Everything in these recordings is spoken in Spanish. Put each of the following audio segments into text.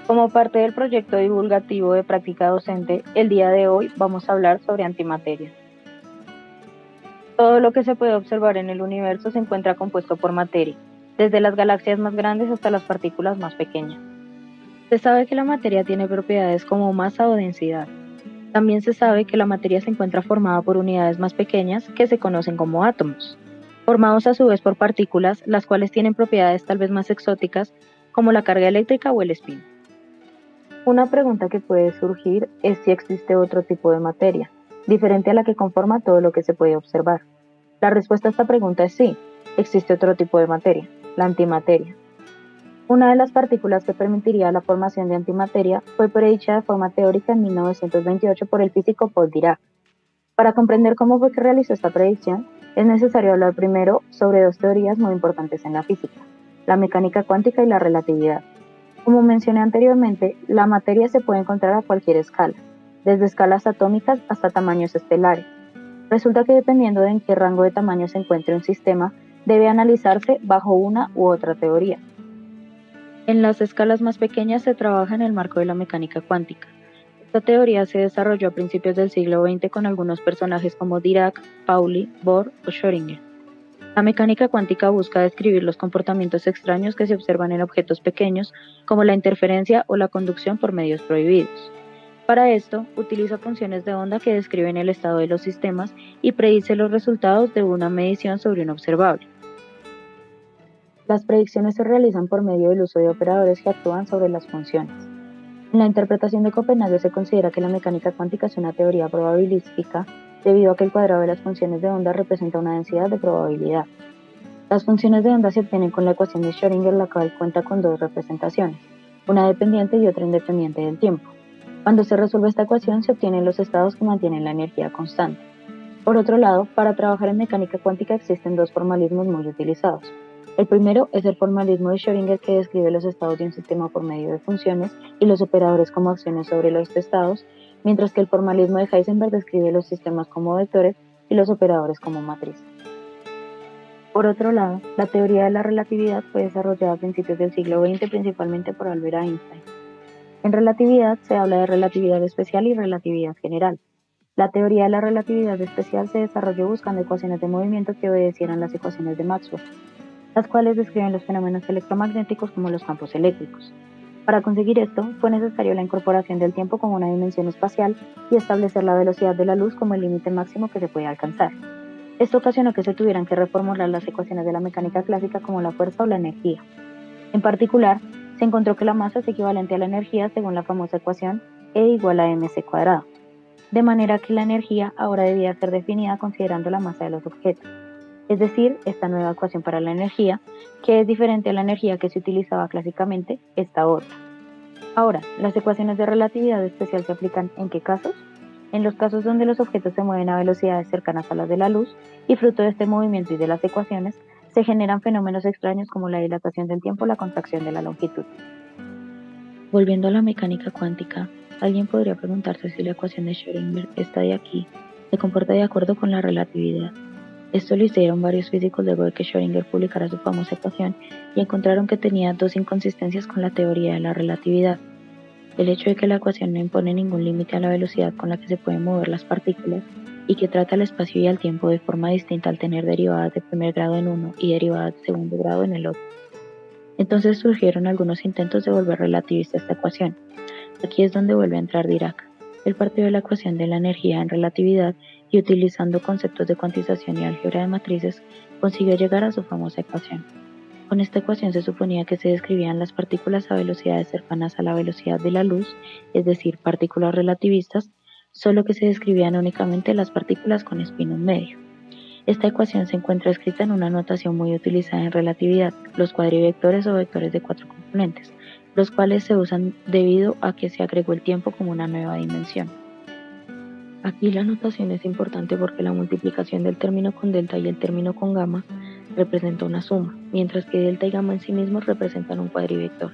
Como parte del proyecto divulgativo de práctica docente, el día de hoy vamos a hablar sobre antimateria. Todo lo que se puede observar en el universo se encuentra compuesto por materia, desde las galaxias más grandes hasta las partículas más pequeñas. Se sabe que la materia tiene propiedades como masa o densidad. También se sabe que la materia se encuentra formada por unidades más pequeñas que se conocen como átomos, formados a su vez por partículas, las cuales tienen propiedades tal vez más exóticas, como la carga eléctrica o el spin. Una pregunta que puede surgir es si existe otro tipo de materia, diferente a la que conforma todo lo que se puede observar. La respuesta a esta pregunta es sí, existe otro tipo de materia, la antimateria. Una de las partículas que permitiría la formación de antimateria fue predicha de forma teórica en 1928 por el físico Paul Dirac. Para comprender cómo fue que realizó esta predicción, es necesario hablar primero sobre dos teorías muy importantes en la física, la mecánica cuántica y la relatividad. Como mencioné anteriormente, la materia se puede encontrar a cualquier escala, desde escalas atómicas hasta tamaños estelares. Resulta que dependiendo de en qué rango de tamaño se encuentre un sistema, debe analizarse bajo una u otra teoría. En las escalas más pequeñas se trabaja en el marco de la mecánica cuántica. Esta teoría se desarrolló a principios del siglo XX con algunos personajes como Dirac, Pauli, Bohr o Schrödinger. La mecánica cuántica busca describir los comportamientos extraños que se observan en objetos pequeños, como la interferencia o la conducción por medios prohibidos. Para esto, utiliza funciones de onda que describen el estado de los sistemas y predice los resultados de una medición sobre un observable. Las predicciones se realizan por medio del uso de operadores que actúan sobre las funciones. En la interpretación de Copenhague se considera que la mecánica cuántica es una teoría probabilística debido a que el cuadrado de las funciones de onda representa una densidad de probabilidad. Las funciones de onda se obtienen con la ecuación de Schrödinger, la cual cuenta con dos representaciones, una dependiente y otra independiente del tiempo. Cuando se resuelve esta ecuación se obtienen los estados que mantienen la energía constante. Por otro lado, para trabajar en mecánica cuántica existen dos formalismos muy utilizados. El primero es el formalismo de Schrödinger, que describe los estados de un sistema por medio de funciones y los operadores como acciones sobre los estados, mientras que el formalismo de Heisenberg describe los sistemas como vectores y los operadores como matrices. Por otro lado, la teoría de la relatividad fue desarrollada a principios del siglo XX principalmente por Albert Einstein. En relatividad se habla de relatividad especial y relatividad general. La teoría de la relatividad especial se desarrolló buscando ecuaciones de movimiento que obedecieran las ecuaciones de Maxwell, las cuales describen los fenómenos electromagnéticos como los campos eléctricos. Para conseguir esto, fue necesario la incorporación del tiempo como una dimensión espacial y establecer la velocidad de la luz como el límite máximo que se puede alcanzar. Esto ocasionó que se tuvieran que reformular las ecuaciones de la mecánica clásica como la fuerza o la energía. En particular, se encontró que la masa es equivalente a la energía según la famosa ecuación E igual a mc cuadrado, de manera que la energía ahora debía ser definida considerando la masa de los objetos. Es decir, esta nueva ecuación para la energía, que es diferente a la energía que se utilizaba clásicamente, esta otra. Ahora, las ecuaciones de relatividad especial se aplican ¿en qué casos? En los casos donde los objetos se mueven a velocidades cercanas a las de la luz y fruto de este movimiento y de las ecuaciones, se generan fenómenos extraños como la dilatación del tiempo o la contracción de la longitud. Volviendo a la mecánica cuántica, alguien podría preguntarse si la ecuación de Schrödinger, esta de aquí, se comporta de acuerdo con la relatividad. Esto lo hicieron varios físicos luego de que Schrödinger publicara su famosa ecuación y encontraron que tenía dos inconsistencias con la teoría de la relatividad. El hecho de que la ecuación no impone ningún límite a la velocidad con la que se pueden mover las partículas y que trata el espacio y el tiempo de forma distinta al tener derivadas de primer grado en uno y derivadas de segundo grado en el otro. Entonces surgieron algunos intentos de volver relativista esta ecuación. Aquí es donde vuelve a entrar Dirac. Él partió de la ecuación de la energía en relatividad y utilizando conceptos de cuantización y álgebra de matrices, consiguió llegar a su famosa ecuación. Con esta ecuación se suponía que se describían las partículas a velocidades cercanas a la velocidad de la luz, es decir, partículas relativistas, solo que se describían únicamente las partículas con spin en medio. Esta ecuación se encuentra escrita en una notación muy utilizada en relatividad, los cuadrivectores o vectores de cuatro componentes, los cuales se usan debido a que se agregó el tiempo como una nueva dimensión. Aquí la notación es importante porque la multiplicación del término con delta y el término con gamma representa una suma, mientras que delta y gamma en sí mismos representan un cuadrivector.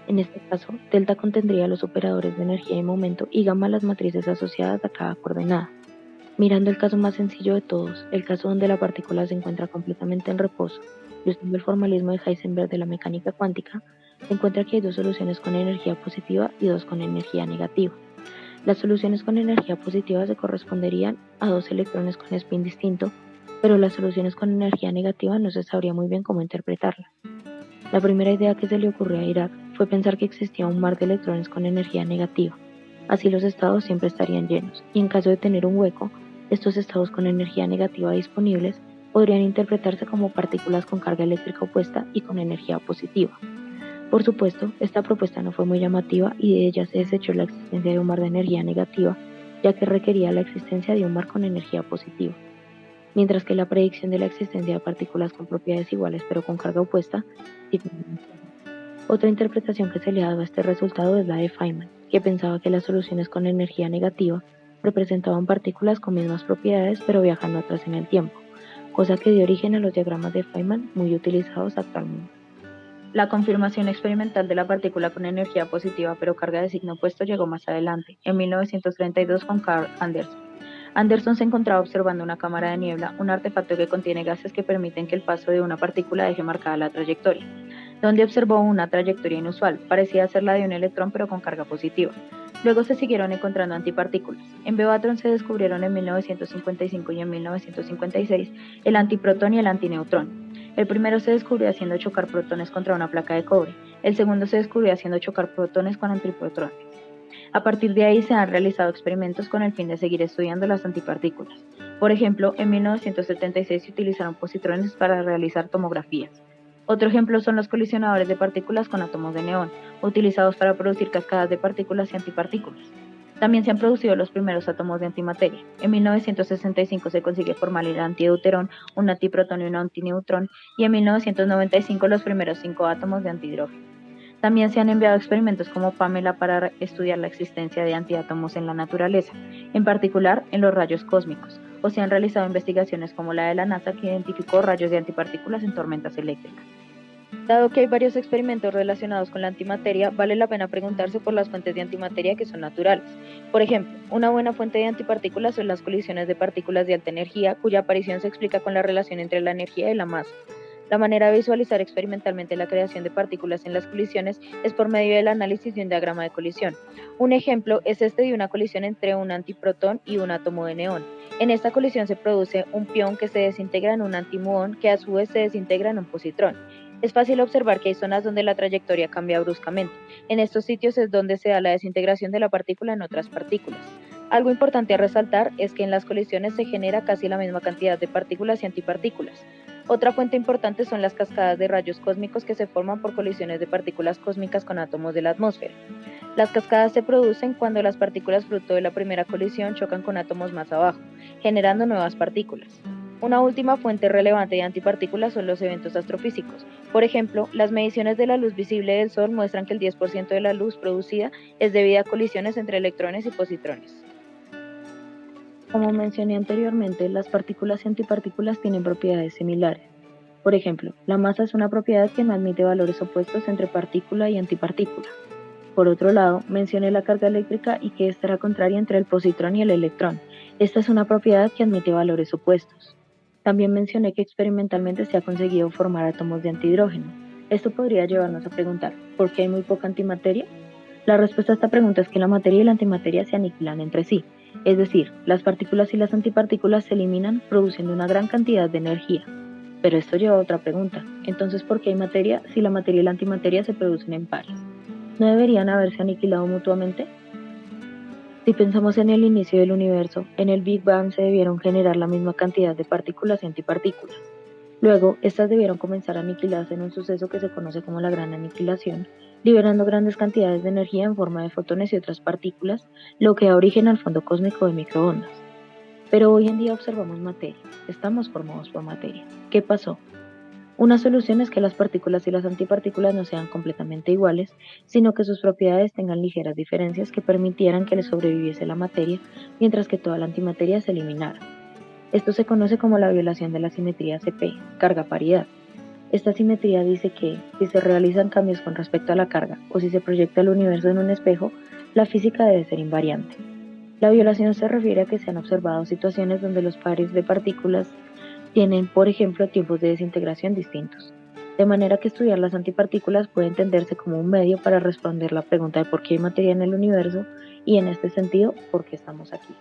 En este caso, delta contendría los operadores de energía y momento y gamma las matrices asociadas a cada coordenada. Mirando el caso más sencillo de todos, el caso donde la partícula se encuentra completamente en reposo, y usando el formalismo de Heisenberg de la mecánica cuántica, Se encuentra que hay dos soluciones con energía positiva y dos con energía negativa. Las soluciones con energía positiva se corresponderían a dos electrones con spin distinto, pero las soluciones con energía negativa no se sabría muy bien cómo interpretarlas. La primera idea que se le ocurrió a Dirac fue pensar que existía un mar de electrones con energía negativa. Así los estados siempre estarían llenos, y en caso de tener un hueco, estos estados con energía negativa disponibles podrían interpretarse como partículas con carga eléctrica opuesta y con energía positiva. Por supuesto, esta propuesta no fue muy llamativa y de ella se desechó la existencia de un mar de energía negativa, ya que requería la existencia de un mar con energía positiva, mientras que la predicción de la existencia de partículas con propiedades iguales pero con carga opuesta sí fue muy llamativa. Otra interpretación que se le ha dado a este resultado es la de Feynman, que pensaba que las soluciones con energía negativa representaban partículas con mismas propiedades pero viajando atrás en el tiempo, cosa que dio origen a los diagramas de Feynman muy utilizados actualmente. La confirmación experimental de la partícula con energía positiva pero carga de signo opuesto llegó más adelante, en 1932 con Carl Anderson. Anderson se encontraba observando una cámara de niebla, un artefacto que contiene gases que permiten que el paso de una partícula deje marcada la trayectoria, donde observó una trayectoria inusual, parecía ser la de un electrón pero con carga positiva. Luego se siguieron encontrando antipartículas. En Bevatron se descubrieron en 1955 y en 1956 el antiprotón y el antineutrón. El primero se descubrió haciendo chocar protones contra una placa de cobre. El segundo se descubrió haciendo chocar protones con antiprotones. A partir de ahí se han realizado experimentos con el fin de seguir estudiando las antipartículas. Por ejemplo, en 1976 se utilizaron positrones para realizar tomografías. Otro ejemplo son los colisionadores de partículas con átomos de neón, utilizados para producir cascadas de partículas y antipartículas. También se han producido los primeros átomos de antimateria. En 1965 se consigue formar el antideuterón, un antiprotón y un antineutrón, y en 1995 los primeros 5 átomos de antihidrógeno. También se han enviado experimentos como Pamela para estudiar la existencia de antiátomos en la naturaleza, en particular en los rayos cósmicos, o se han realizado investigaciones como la de la NASA que identificó rayos de antipartículas en tormentas eléctricas. Dado que hay varios experimentos relacionados con la antimateria, vale la pena preguntarse por las fuentes de antimateria que son naturales. Por ejemplo, una buena fuente de antipartículas son las colisiones de partículas de alta energía, cuya aparición se explica con la relación entre la energía y la masa. La manera de visualizar experimentalmente la creación de partículas en las colisiones es por medio del análisis de un diagrama de colisión. Un ejemplo es este de una colisión entre un antiprotón y un átomo de neón. En esta colisión se produce un pión que se desintegra en un antimuón que a su vez se desintegra en un positrón. Es fácil observar que hay zonas donde la trayectoria cambia bruscamente. En estos sitios es donde se da la desintegración de la partícula en otras partículas. Algo importante a resaltar es que en las colisiones se genera casi la misma cantidad de partículas y antipartículas. Otra fuente importante son las cascadas de rayos cósmicos que se forman por colisiones de partículas cósmicas con átomos de la atmósfera. Las cascadas se producen cuando las partículas fruto de la primera colisión chocan con átomos más abajo, generando nuevas partículas. Una última fuente relevante de antipartículas son los eventos astrofísicos. Por ejemplo, las mediciones de la luz visible del Sol muestran que el 10% de la luz producida es debida a colisiones entre electrones y positrones. Como mencioné anteriormente, las partículas y antipartículas tienen propiedades similares. Por ejemplo, la masa es una propiedad que no admite valores opuestos entre partícula y antipartícula. Por otro lado, mencioné la carga eléctrica y que esta era contraria entre el positrón y el electrón. Esta es una propiedad que admite valores opuestos. También mencioné que experimentalmente se ha conseguido formar átomos de antihidrógeno. Esto podría llevarnos a preguntar, ¿por qué hay muy poca antimateria? La respuesta a esta pregunta es que la materia y la antimateria se aniquilan entre sí, es decir, las partículas y las antipartículas se eliminan produciendo una gran cantidad de energía. Pero esto lleva a otra pregunta, entonces ¿por qué hay materia si la materia y la antimateria se producen en pares? ¿No deberían haberse aniquilado mutuamente? Si pensamos en el inicio del universo, en el Big Bang se debieron generar la misma cantidad de partículas y antipartículas. Luego, estas debieron comenzar a aniquilarse en un suceso que se conoce como la gran aniquilación, liberando grandes cantidades de energía en forma de fotones y otras partículas, lo que da origen al fondo cósmico de microondas. Pero hoy en día observamos materia, estamos formados por materia. ¿Qué pasó? Una solución es que las partículas y las antipartículas no sean completamente iguales, sino que sus propiedades tengan ligeras diferencias que permitieran que le sobreviviese la materia, mientras que toda la antimateria se eliminara. Esto se conoce como la violación de la simetría CP, carga-paridad. Esta simetría dice que, si se realizan cambios con respecto a la carga o si se proyecta el universo en un espejo, la física debe ser invariante. La violación se refiere a que se han observado situaciones donde los pares de partículas tienen, por ejemplo, tiempos de desintegración distintos. de manera que estudiar las antipartículas puede entenderse como un medio para responder la pregunta de por qué hay materia en el universo y en este sentido, por qué estamos aquí.